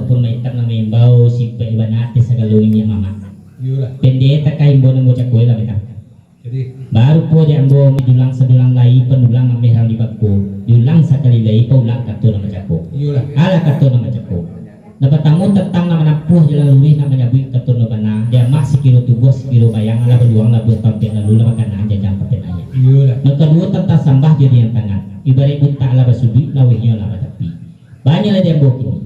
pun maitak na membau si ibanate sa galungin niya mama. Yula. Pendeta kay imbo ng mucha kuela beta. Jadi Baru po di ambo dulang sa dulang lai penulang ang mehram di bagko. Dulang sa kalilay pa ulang kato na macako. Yula. Ala kato na macako. Napatamu tentang na manampuh jalan luwih na manyabuhi kato na bana. Dia masih kilo tubuh sekilo bayang ala berduang labuh tampil lalu na makanaan jajang paten ayat. Yula. Yang kedua tentang sambah jadi yang tangan. Ibarat buta ala basudi lawihnya laba tepi. Banyak lah dia ambo kini.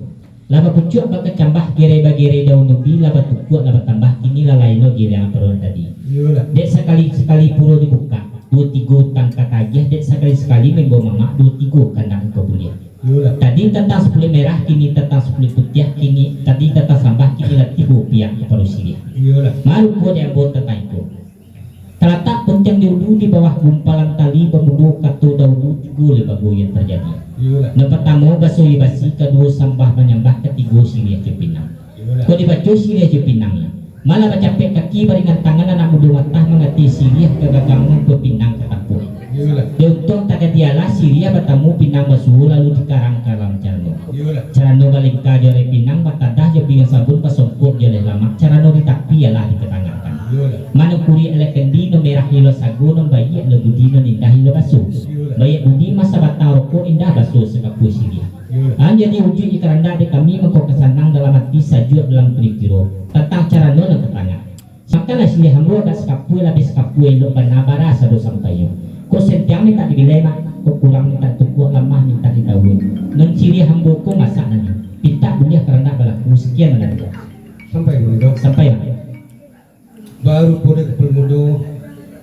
Laba pucuk baka cambah gere daun nubi laba tukuk laba tambah kini lalaino gere yang perlu tadi. Yula. Dek sekali puluh dibuka 2-3 tangka tagih. Dek sekali membawa mama 2-3 kandang kau boleh. Yula. Tadi tentang 10 merah kini tentang 10 putih kini tadi tentang sambah kini lah 3 piak perlu sini. Yula. Malu pun yang buat tentang itu. Terletak puncang diudu di bawah gumpalan tali pemudu katu daudu gule bagu yang terjadi. Yula. Yang pertama basui basi, kedua sambah menyambah, ketiga sirih cepinang. Yula. Kau dibaca sirih cepinangnya. Malah bercapek kaki baringan tangan anak muda matah mengati sirih ke gagangan ke pinang ketapuh. Yula. Dia untung tak ketialah sirih bertemu pinang basuh lalu dikarang kalam carano. Yula. Carano balik jare pinang batadah je pinang sabun pasongkok jale lama. Carano ditapi ialah diketanggakan. Yula. Mana kuri ele kendi no merah hilo sagu no bayi le budi no indah hilo basuh. Bayi budi masa batang rokok indah basuh sekapu sirih. Jadi wujud ikaranda de kami mengkau kesanang dalam hati sajud dalam perikiro tentang cara nona ketangan. Makalah silih hamro kat sekapu lebih sekapu elok banabara sadu sampayo. Kau sentiang minta dibilai mak, kau kurang minta tukuk lemah minta ditawun. Non ciri hamro ko masak nanya. Pinta boleh kerana balaku sekian menanda. Sampai mundo. Sampai mak. Baru pada kepul mundo.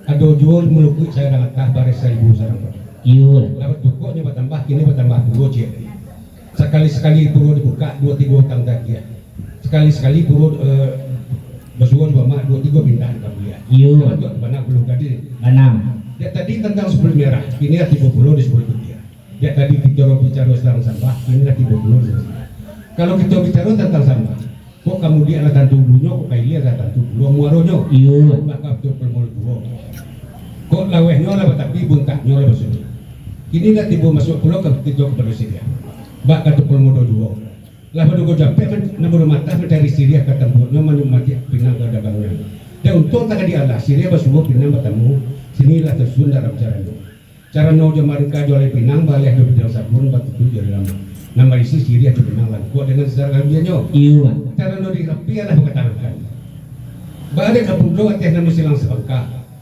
Ada jual melukut saya dengan kah baris 1000 sarang. Yul. Dapat tukuknya bertambah kini bertambah 2 cik. Sekali-sekali perlu dibuka 2-3 tang tadi. Sekali-sekali perlu bersuara bamak 2-3 bintang kami. Yul. Untuk benar belum tadi. Banam. Dia tadi tentang 10 merah, kini lah 30 di 10 putih. Dia tadi bicara tentang sampah, kini lah 30 di sini. Kalau kita bicara tentang sampah, kok kamu dia lah tantu dulunya, kok kaili lah tantu dulu muaronya. Yul. Maka betul permul dulu. Kok lawehnya lah tapi buntaknya lah maksudnya. Kini lah tiba masuk pulau ke kita kepada Syria. Bak kata permul dulu. Lah pada kau jampai kan nombor mata mencari Syria ke tempatnya mati pinang ke dagangnya. Dan untuk tak di Allah Syria basuh pinang bertemu. Sinilah tersun dalam cara itu. Cara no mereka jual pinang balik ke bidang sabun batu tu jadi lama. Nama isi Syria tu pinang lah. Kuat dengan secara kaliannya. Iya. Cara no dirapi lah berkatakan. Balik ke pulau atas nama silang sebangka.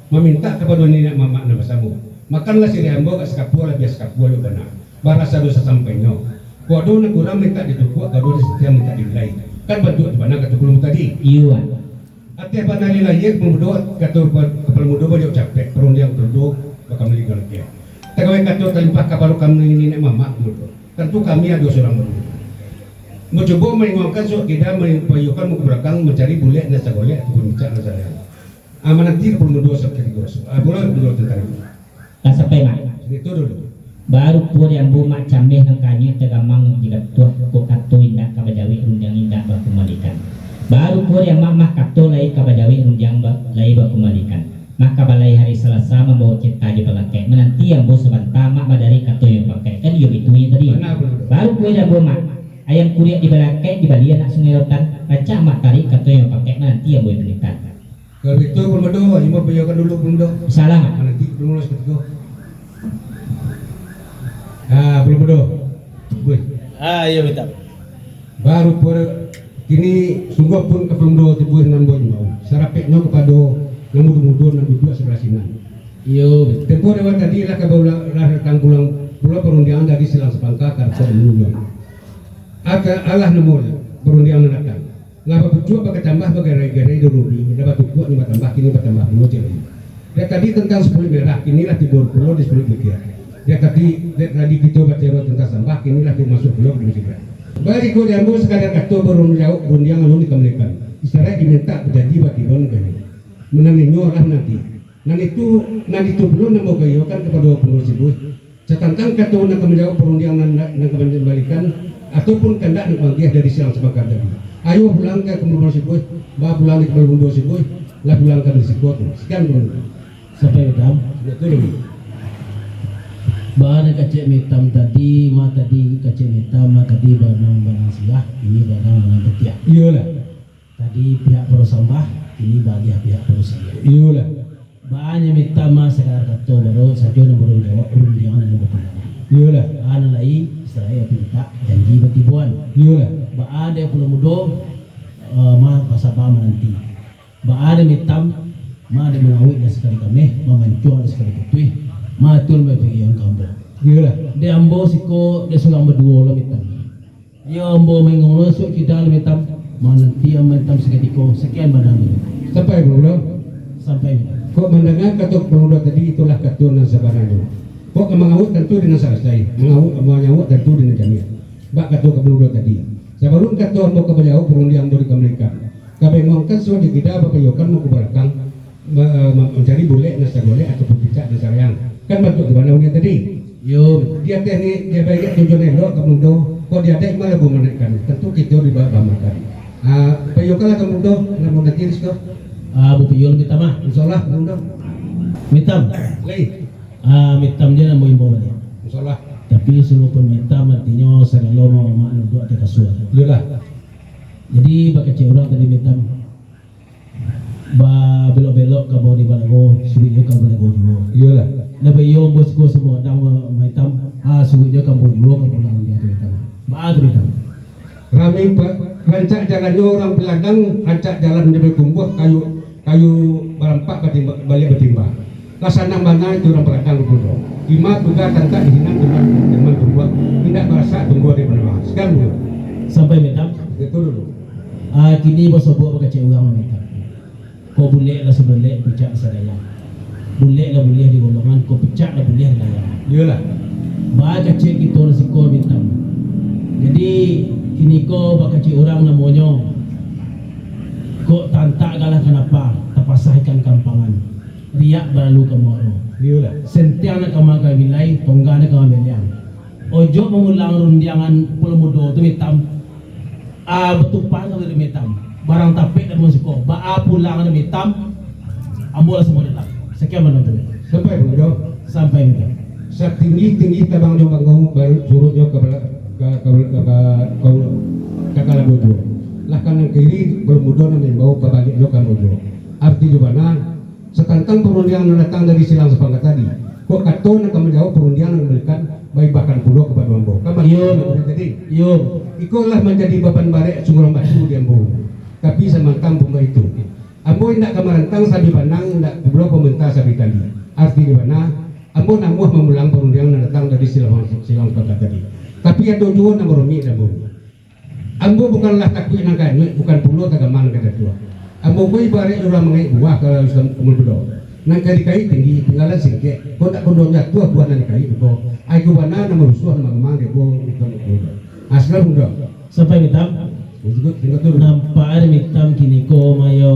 Meminta kepada nenek mama nama samu. Makanlah Syria ambo kat sekapua lah biasa sekapua lu benar. Barasa dosa sampainya. Kuat do nak kurang minta ditukuk, kado setiap minta dilai. Kan bantu di mana kata kulung tadi. Iya. Ati apa nali lahir pemuda kata kapal muda banyak capek perundang terduk bakal melihat lagi. Tagawe kata talimpah kapal kami ini mama muda. Tentu kami ada seorang muda. Mencoba mengingatkan so kita mempayukan muka belakang mencari bule dan sagolek ataupun bicara saya. Aman nanti kapal muda seperti itu. Boleh dulu tentang itu. Tak sampai mak. Itu dulu. Baru pun yang bumak camih nang kanyu tegamang jika tuah ko katu indak kabajawi undang indak bakumalikan. Baru pun yang mamah kapto lai kabajawi undang lai bakumalikan. Maka balai hari Selasa membawa kita aja pakai menanti yang bos sebentar mak badari kato yang pakai kan yo itu tadi. Baru pun yang bumak ayam kuliah di balakai di bali anak sungai rotan kaca mak tarik kato yang pakai menanti yang boleh belikan. Kalau itu belum ada, cuma bayarkan dulu belum ada. Salah mak. Nanti belum lulus ketika. Belum ada. Boleh. Iya betul. Baru pun kini sungguh pun ke belum ada tibuh enam bulan mau. Sarapeknya kepada yang muda-muda yang duduk sebelah sini. Iya. Tempoh lewat tadi lah kebawa datang pulang perundangan dari silang sepangka karena dulu. Agak Allah nemu perundangan datang. Lapa berjuang pakai tambah pakai rai-rai dulu dapat tukuk ni tambah kini bertambah dulu jadi. Dia tadi tentang 10 merah kini lah tidur pulau di 10 putih. Dia tadi kita baca tentang sampah kini lah masuk pulau di juga. Bagi kau diambil sekadar kata berundangan lalu dikembalikan. Istilahnya diminta terjadi bagi orang kami. Menanginyo lah nanti. Nanti itu belum nama kayu kan kepada pengurus ibu. Setantang kata nak menjawab perundangan nak kembalikan ataupun kendak dipanggil dari siang sebagai tadi. Ayo pulang ke pengurus ibu, pulang di pengurus ibu, lah pulang ke risiko tu. Sekian dulu. Sampai dalam. Betul. Bahan kacik mitam tadi, kacik mitam, tadi banang siah, ini banang petiak. Iyalah. Tadi pihak Persambah, ini bagian pihak Persambah. Iyalah. Bahannya mitam sekarang kata baru saja nombor jawab undian dan nombor tunai. Iyalah. Bahan lain saya pinta janji betibuan. Iyalah. Bahan dia pulau mudo, pasabah nanti. Bahan mitam, ada mengawit dan sekali kami, memancuan sekali ketui. Matul may pagiyang kambo. Iyalah. De ambo siko de sulang berdua lah mitam. Dia ambo may ngolosok kita lah mitam. Mananti ang mitam seketiko sekian badan dulu. Sampai bro. Sampai mitam. Kok mendengar katuk pemuda tadi itulah katunan sebarang. Kok mengawut tentu dengan selesai. Mengawut tentu dengan jamiah. Bak katuk pemuda tadi. Sebelum katuk mau ke beliau perundian dari Amerika. Kabengongkan sudah kita bapayokan mau ke belakang mencari bule nasa boleh ataupun picak nasa sayang. Kan bantu gimana unia tadi? Yo, Dia teknik dia baik tujuan elok kemudian kok dia ada malah menaikkan. Tentu kita di bawah makan. Payokan lah kemudian namun nanti risko. bu piyol mitam ah. Insyaallah kemudian. Mitam. Lei. Mitam dia nak mau imbaw dia. Insyaallah. Tapi suruh pun mitam artinya segala mau makna dua tiga kasual. Iyalah. Jadi baka orang tadi mitam. Ba belok-belok ke bawah di balago, suruh ke balago juga. Iyalah. Nabayo bosku semua dang mitam. Suruh ke bawah juga ke bawah dia tu mitam. Ba tu mitam. Rami rancak jalannya orang belakang, rancak jalan dia berkumpuh kayu berempat balik bertimba. Kasana mana itu orang belakang berkumpuh. Ima juga tangkap di sini dengan teman tumbuh, tidak merasa tumbuh di mana. Sekarang dulu. Sampai mitam. Itu dulu. Kini bos buat baka orang mitam. Kau boleh lah seboleh pecah sedaya. Boleh lah boleh di golongan, kau pecah lah boleh lah. Iyalah. Baka cek itu resiko mitam. Jadi kini kau baka cek orang namanya. Kau tantak galah kenapa? Tapasahkan kampangan. Riak berlalu kamu orang. Iyalah. Sentiang nak kamu kabilai, tongga nak kamu beliang. Ojo mengulang rundiangan puluh mudo tu mitam. Betupan kalau mitam. Barang tapik dan musiko. Ba'a pulang dan mitam. Ambola semua datang. Sekian menonton. Sampai dulu. Sampai mitam. Setinggi tabang jom bangau baru suruh jom ke kakala bojo. Lah kanan kiri belum mudah nak membau pabalik jom kan bojo. Arti di mana? Setantang perundian yang datang dari silang sepangkat tadi. Kok kato nak menjawab perundian yang memberikan baik bahkan pulau kepada Mambo. Kapan tadi? Yo. Ikulah menjadi beban barek sungguh batu di Ambo. Tapi semangkam pun itu. Ambo tidak kemerantang sabi pandang, tidak belum pemerintah sabi tadi. Arti di mana? Ambo namuh memulang perundian yang datang dari silang sepangkat tadi. Tapi ada tujuan yang berumi Ambo. Ambo bukanlah takut yang kanyut, bukan pulau tagaman kata tua. Ambo boy barek orang mengai buah kalau Islam umur bedo. Nang kali tinggi tinggalan singke. Kau tak kondonya tua buat nang kai itu. Aku bana nama rusuh nama mang dia bo itu. Asal muda. Sampai mitam. Tinggal tu. Nampak ada mitam kini ko mayo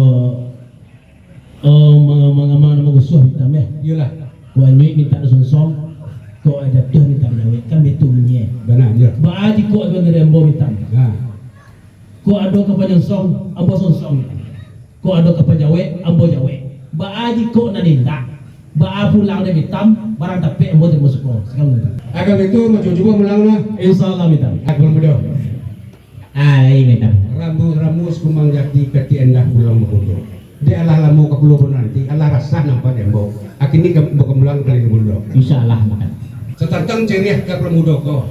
mengamang nama gusuh mitam eh. Iyalah. Kau nyuik minta sonsong. Kau ada tuh minta nyawet kan betul nye. Benar ya. Ba di ko ada ngerembo mitam. Nah. Kau ada kepanjang song, ambo sonsong. Kau ada kepanjawe, ambo jawe. Ba di ko naninda. Ba pulang dari mitam, barang tapi ambo di musuk ko. Sekarang mitam. Agak itu macam cuba melang lah. Insyaallah mitam. Aku muda. Ini mitam. Ramus kumang jati kati endah pulang muda. Dia Allah lamu ke pulau nanti, Allah rasa nampak dia ambo. Akhirnya kamu kemulang kali muda. Insyaallah makan. Setantang ceriah ke permuda kau.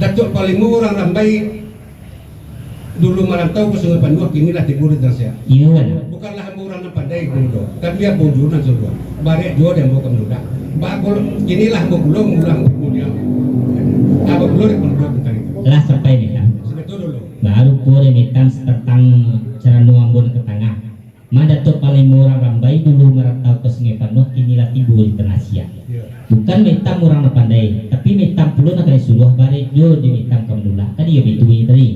Datuk paling orang rambai dulu merantau ke Sungai Panua, kini lah tidur di Tasya. Iya. Bukanlah orang yang pandai pemuda, tapi dia bonjoran semua. Barek jua dia mau kemuda. Bakul inilah mau pulang dunia. Apa pulang di pemuda bentar itu. Lah sampai mitam. Sebetul dulu. Baru pure mitam tentang cara nuambun ke tengah. Madato paling murah rambai dulu merantau ke Sungai Panua, kinilah timbul di Tengah Asia. Bukan mitam orang pandai, tapi mitam puluh nak suruh barek jo di mitam kamdula. Tadi ya bitui tadi.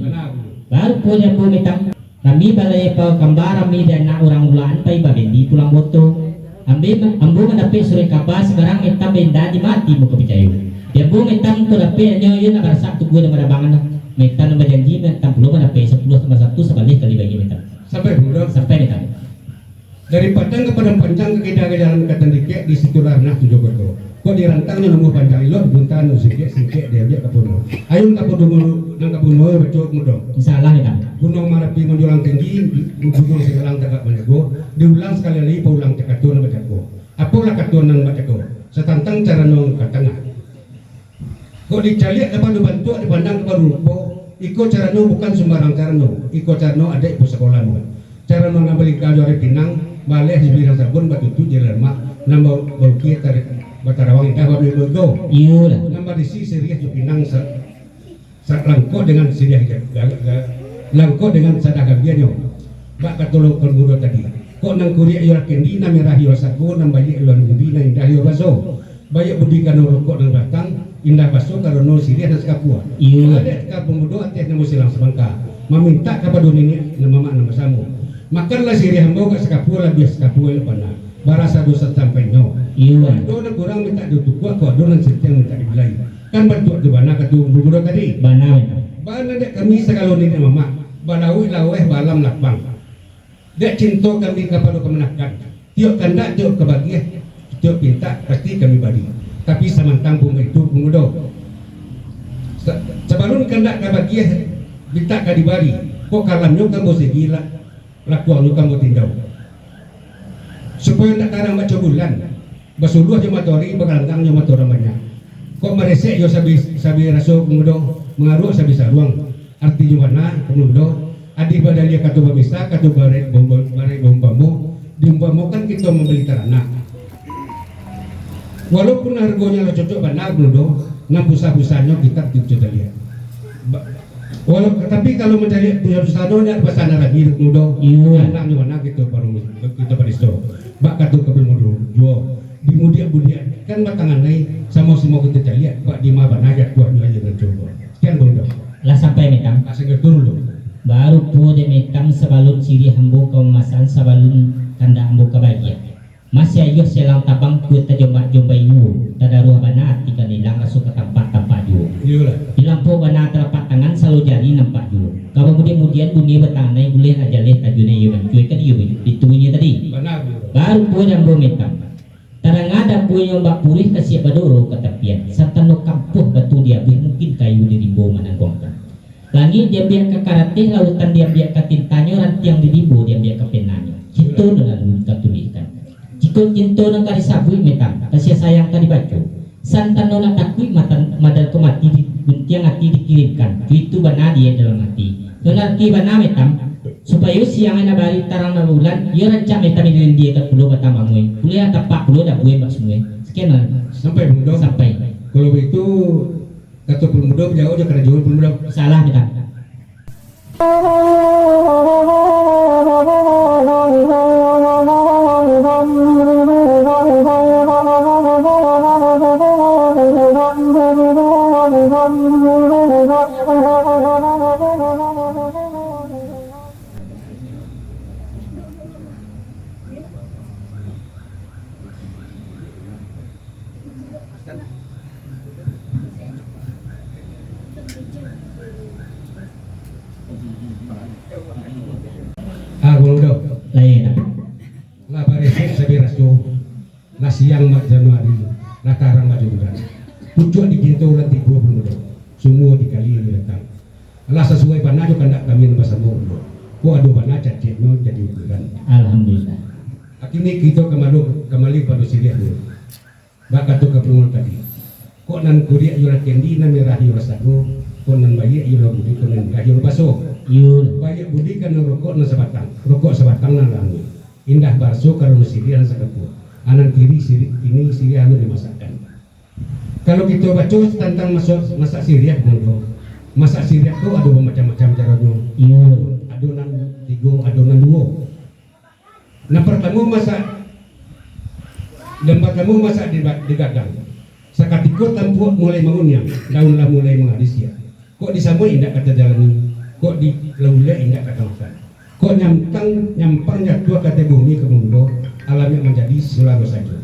Baru punya bu mitam. Kami balai pau kambar kami dan nak orang ulaan pai babendi pulang boto. Ambo mendapat sore kabar sekarang mitam benda di mati muka percaya. Ya bu mitam tu dapat nyo yun nak rasa tu gue nama bangan. Mitam nama janji mitam puluh mendapat 10/1 sebalik kali bagi mitam. Sampai muda. Sampai mitam. Dari Padang ke Padang Panjang ke kita ke jalan Katandike di situ ranah tujuh betul. Kok dirantangnya nemu panjalilo buntan sikit dia kapuno. Ayun kapuno nang kapuno betul mudo. Insyaallah ya. Gunung Marapi menjulang tinggi, gunung segelang tegak menego, diulang sekali lagi paulang cekatun bacaku. Apalah katun nang bacaku. Setantang cara nong katengah. Kok dicaliak apa dibantu dipandang kepada rupo, iko cara nong bukan sembarang cara nong. Iko cara nong ada ibu sekolah nong. Cara nong nambah kajore Pinang, baleh sebirang sabun batutu jalan mak, nambah bauki tarik Batarawang indah baru itu Iya lah. nambah di sisi Siriah Pinang langko dengan Siriah langko dengan sadagam dia nyo bak katulong permudo tadi kok nang kuria yo kendi na merah yo sago nang bayi elon budi na indah yo baso bayi budi kan rokok nang batang indah baso karono Siriah dan Sakapua Iya. ada ka pemudo ates namo silang semangka meminta kepada ini nama mak nama samu makanlah Siriah hambau ka Sakapua lah bias Sakapua lepana barasa dosa sampai nyo. Iya. Doa kurang minta dutuk kok doa setiap minta dibelai. Kan bantu di mana katu bubudo tadi. Bana ya. Bana dek kami sekalon ini mama. Balawi laweh balam lakbang. Dek cinta kami kepada kemenakan. Tiok kandak tiok kebahagiaan. Tiok pinta pasti kami bagi. Tapi samantang pun itu bubudo. Sebelum kandak kebahagiaan minta kadibari. Kok kalamnya kamu segila. Lakuannya kamu tindau. Supaya tak karang baca bulan basuluh jema tori bagalanggang jema tora banyak kok meresek yo sabi raso kemudo mengaruh sabi saruang arti juwana kemudo adi badalia katu babisa katu bare bombamu di umpamu kan kita membeli ternak walaupun harganya lo cocok benar kemudo nah busa-busanya kita tidak lihat tapi kalau mencari punya busanya pasana lagi kemudo Iya. anak juwana gitu baru kita baristo bak katu kemudo jual di mudia kan batangan lain sama semua kita cari pak di mana aja tuan aja mencoba sekian bang dok Lah sampai metam. asal turun dong Baru po de metam sabalun siri hambo kemasan sabalun tanda hambo kebahagiaan. Masih ayo selang tabang ku jomba iu tadaruh bana tika nilang masuk ke tempat ju. iya lah Bilang po bana telapak tangan selalu jari nampak ju. Kalau kemudian bunyi bertanai boleh aja leh tajune iu mencuy kan iu ditunya tadi. benar Baru po jambo metam. Tarang ada punya mbak purih kasih badoro ke tepian serta no kampuh batu dia mungkin kayu di rimbo mananggongkan langit dia biar ke karate lautan dia biar ke tintanya ranti yang di rimbo dia biar ke penanya cinta dengan katulikan jika cinta dengan kari sabui metam kasih sayang kari baco santan nona takui madal kemati di buntiang hati dikirimkan itu benar dia dalam hati nona hati benar metam supaya siang na bari tarang na bulan yo rancak metam ini dia kat pulau batang mangui kuliah tapak pulau dah buai bak semua sekian lah sampai bang dok sampai kalau begitu kata pemuda jauh aja karena jual pemuda salah metam bang dok lain lah barisik sabiras tu lah siang mak Januari lah tarang maju bulan pucuk di ginto ulang tiga pemuda semua dikali ini datang lah sesuai panah kan tak kami nambah sama kok ada panah cacitnya jadi bulan alhamdulillah akhirnya kita kembali pada Siriah dulu bak tu ke pemuda tadi kok nan kuria yurat kendi nan merah yurat sago kok nan bayi yurat budi kok nan merah yurat baso yul banyak budi kan rokok na sebatang na langi indah baso karena Siriah dan Sakapua anan kiri ini Siriah anu dimasakkan kalau kita baca tentang masak Siriah dulu masak Siriah itu ada macam-macam caranya yul adonan tiga adonan dua nah pertama masak dan pertama masak di gadang sakatiko tampu mulai mengunyah daun lah mulai menghabis ya kok disambut indah kata jalan kok di laule indah kata makan kok nyampang jatuh kata bumi ke mundo alamnya menjadi selalu saja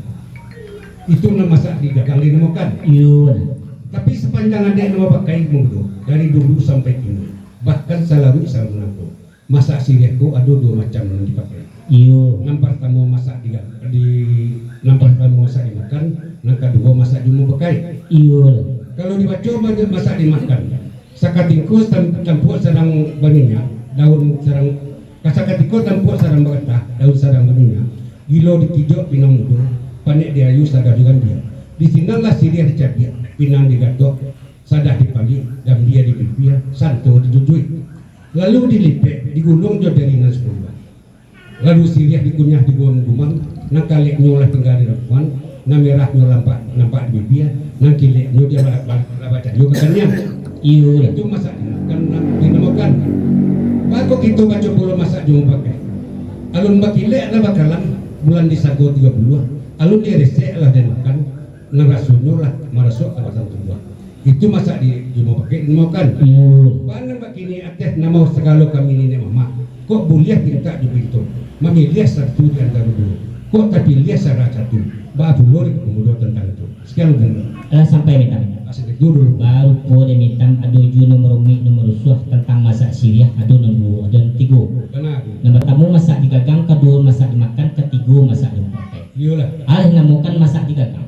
itu nama masak di gagang dinemukan yul tapi sepanjang ada yang nama pakai mundo dari dulu sampai kini bahkan selalu mengaku masak Siriahku ada dua macam yang dipakai Iyo. Nang pertama masak nang pertama masak dimakan, nang kedua masak dimubakai. Iyo. Kalau dibaca banyak masak dimakan. Sakatingko tampuk sarang baninya, daun sarang kasakatiko tampuk sarang bagatah, daun sarang baninya. Gilo ditijok pinang mudo, panek diayu sadar dengan dia. Di sinilah Siriah dicabik, pinang digatok, sadah dipali, dan dia dipipir, santo dijujui. Lalu dilipek, digulung joderingan sepuluh. Lalu Siriah dikunyah di gumang, nang kalik nyolah tinggal di rapuan, nang merah nyolah nampak di bibir, nang kilik nyolah dia balik baca juga kannya. Iyo. Itu masak kan dinamakan. Bago kita baca pula masak jumpa pakai. Alun bakilek lah bakalan bulan di sago 30. Alun dia resek lah dan makan. Nang rasunyo lah marasuk ke pasang tua. Itu masak di jumpa pakai dinamakan. Iyo. Banan bakini ateh nama segala kami ini mama. Kok boleh minta di pintu? Mami lihat satu di antara dua. Kok tapi lihat salah satu. Babu lori kemudian tentang itu. Sekian benar. Sampai minta. Asik dulu. Baru po de mitam ado ju nomor suah tentang masak Siriah ado nomor dan tigo. Benar. Nomor tamu masak digagang, kedua masak dimakan, ketiga masak dipakai. Iyalah. Alih namukan masak digagang.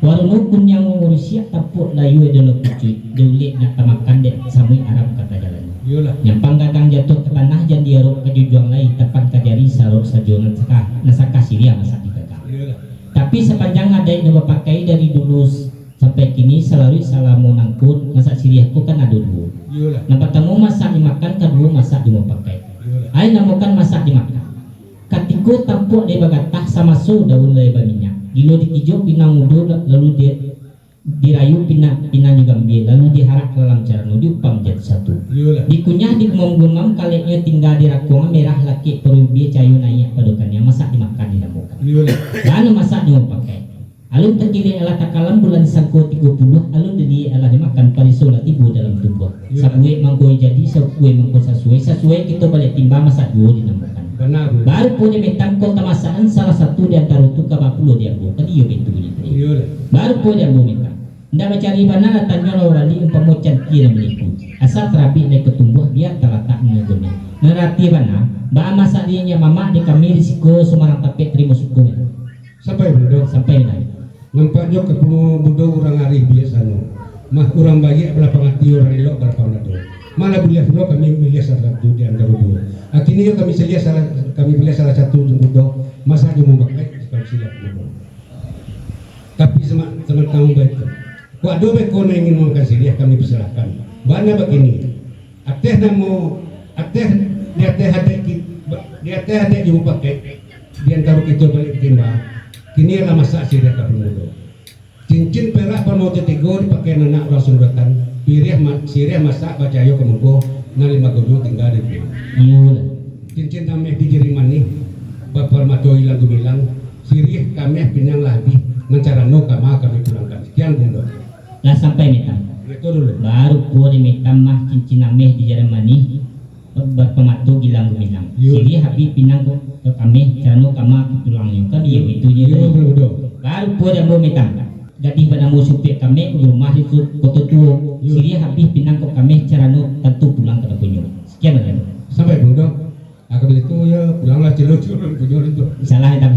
Warung kun yang ngurusia tapuk layu ado pucuy, dulik nak tamakan dek samui Arab kata jalan. Iyalah. Yang panggagang jatuh ke tanah jan diaruk ke jujuang lain tepat kajari saruk sajonan nasaka Siriah masak digagang. Iyalah. Tapi sepanjang ada yang pakai dari dulu sampai kini selalu salamu nangkut masak Siriahku kan ada dua. Iyalah. Nampak tamu masak dimakan, kedua masak dimau pakai. Iyalah. Ai namukan masak dimakan. Katiko tampuk dia bagatah sama su daun leba minyak. Gilo ditijuk pinang mudo lalu dia dirayu pinang juga ambil lalu diharak dalam cara nudi upam jet satu. Iyalah. Dikunyah di gumam kaleknya tinggal di rakungan merah laki perubi cayu naik padukannya masak dimakan dinamukan. Iyalah. Dan masak dimau pakai. Alun terkini adalah takalan bulan sangko 30, alun jadi adalah dimakan parisola tibu dalam tubuh. Ya. Sabue mangkoi jadi, sabue mangkoi sasuai kita balik timbang masak dua dinamukan. Benar. Baru punya metang kota masakan salah satu di antara itu ke 40 dia bu. Kan iya betul ini. Iyalah. Baru punya bu metang. Ndak mencari mana tanya wali umpamocan kira menipu. Asal terapi dari ketumbuh dia terletak mengagumi. Nerati mana? Ba masak dia mama di kami risiko Semarang tapet terima suku. Sampai bodoh. Sampai dah. Nampaknya ketemu bodoh orang arif biasa no. Mah orang baik belah pengati orang elok berpandang do. Malah boleh no kami pilih salah satu di antara dua. Akhirnya kami pilih salah satu bodoh. Masa dia mau pakai sekali silap bodoh. Tapi sama tamu baik. Kau ada baik kau ingin makan Siriah kami persilahkan. Bana begini. Ateh namo ateh di ateh ada dia mau pakai. Di antara kita balik timbang. Kini adalah masak Siriah kapemudo. Cincin perak mau tetigo dipakai anak orang suratan. Siriah masak bacayo kemugo na 5 gojo tinggal di sini. Iya. Cincin kami di jeriman nih. Bapak mato hilang bilang Siriah kami pinang lagi. Nancara no kami pulangkan. Sekian bundo. Lah sampai metang. Itu dulu. Baru punya metang mah cincin ameh di Jermani. Berpematu gilang gumilang. Iya. Jadi habis pinang ke kami cano kama tulangnya kan iya itu Iya dia. bodoh. Baru punya mau metang. Jadi pada mau supir kami rumah itu kota tua. Iya. Jadi habis pinang ke kami carano tentu pulang ke punya. Sekian lah. Sampai bodoh. Aku itu ya pulanglah celok-celok itu. Salah itu.